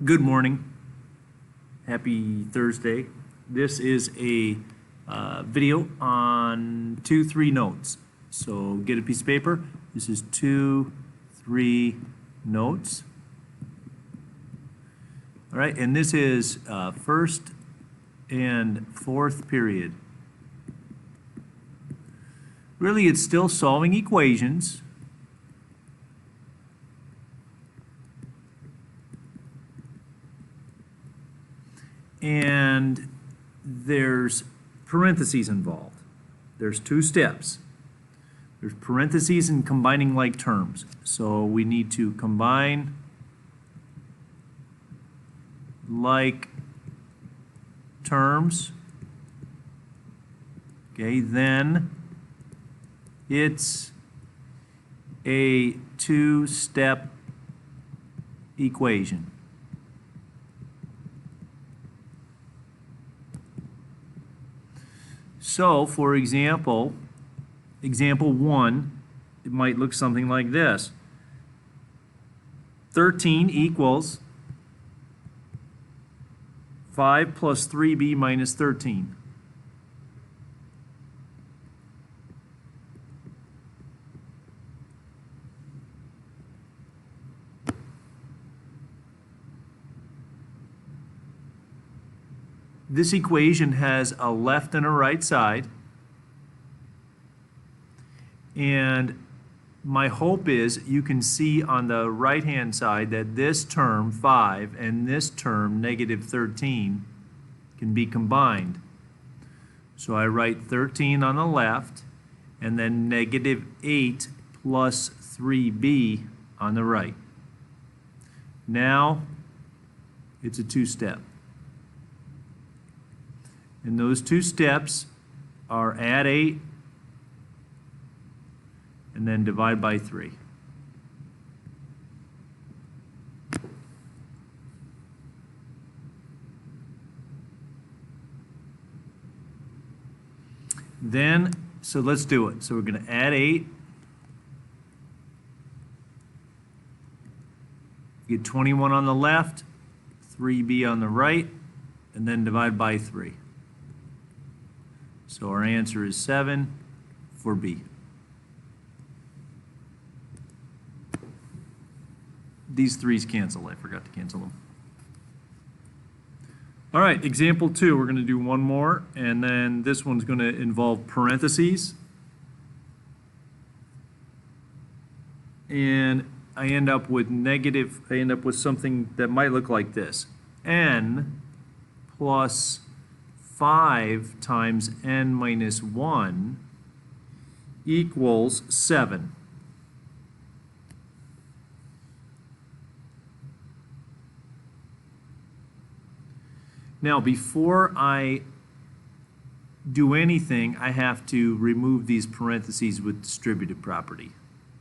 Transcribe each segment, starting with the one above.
Good morning. Happy Thursday. This is a video on 2-3 notes. So get a piece of paper. This is 2-3 notes. All right, and this is first and fourth period. Really, it's still solving equations. And there's parentheses involved. There's two steps. There's parentheses and combining like terms. So we need to combine like terms. Okay, then it's a two-step equation. So, for example, example 1, it might look something like this. 13 equals 5 plus 3b minus 13. This equation has a left and a right side, and my hope is you can see on the right hand side that this term 5 and this term negative 13 can be combined. So I write 13 on the left and then negative 8 plus 3b on the right. Now it's a two-step. And those two steps are add 8 and then divide by 3. Then, so let's do it. So we're going to add 8. Get 21 on the left, 3b on the right, and then divide by 3. So our answer is 7 for B. These 3's cancel. I forgot to cancel them. All right, example 2. We're going to do one more, and then this one's going to involve parentheses. And I end up with something that might look like this. N plus 5 times n minus 1 equals 7. Now, before I do anything, I have to remove these parentheses with distributive property.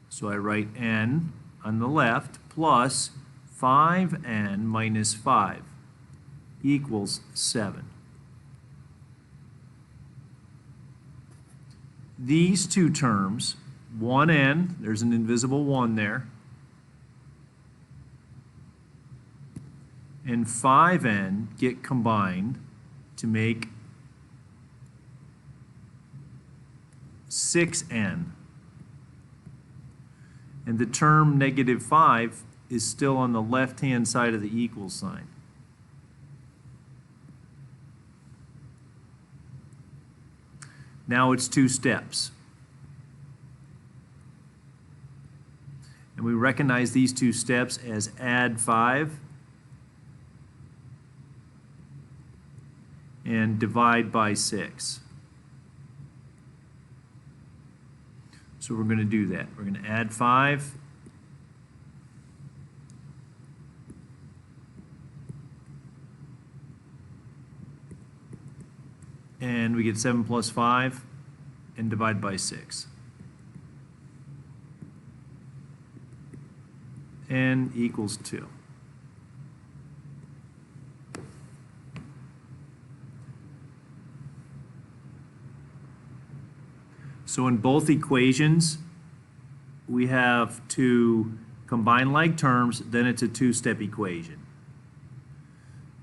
So I write n on the left plus 5n minus 5 equals 7. These two terms, 1n, there's an invisible 1 there, and 5n get combined to make 6n. And the term negative 5 is still on the left-hand side of the equal sign. Now it's two steps. And we recognize these two steps as add 5 and divide by 6. So we're going to do that. We're going to add 5 and we get 7 plus 5 and divide by 6. N equals 2. So in both equations, we have to combine like terms, then it's a two-step equation.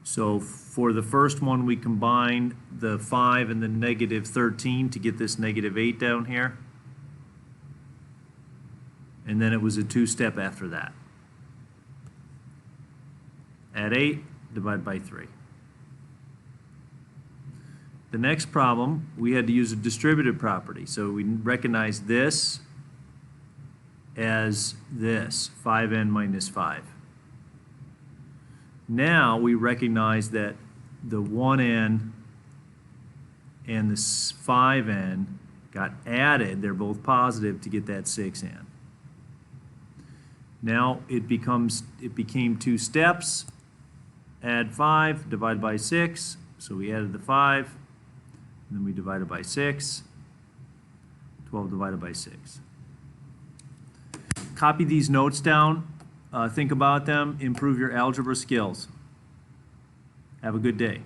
So for the first one, we combined the 5 and the negative 13 to get this negative 8 down here. And then it was a two-step after that. Add 8, divide by 3. The next problem, we had to use a distributive property. So we recognize this as this, 5n minus 5. Now we recognize that the 1n and the 5n got added. They're both positive to get that 6n. Now it became two steps. Add 5, divide by 6. So we added the 5, and then we divided by 6. 12 divided by 6. Copy these notes down. Think about them. Improve your algebra skills. Have a good day.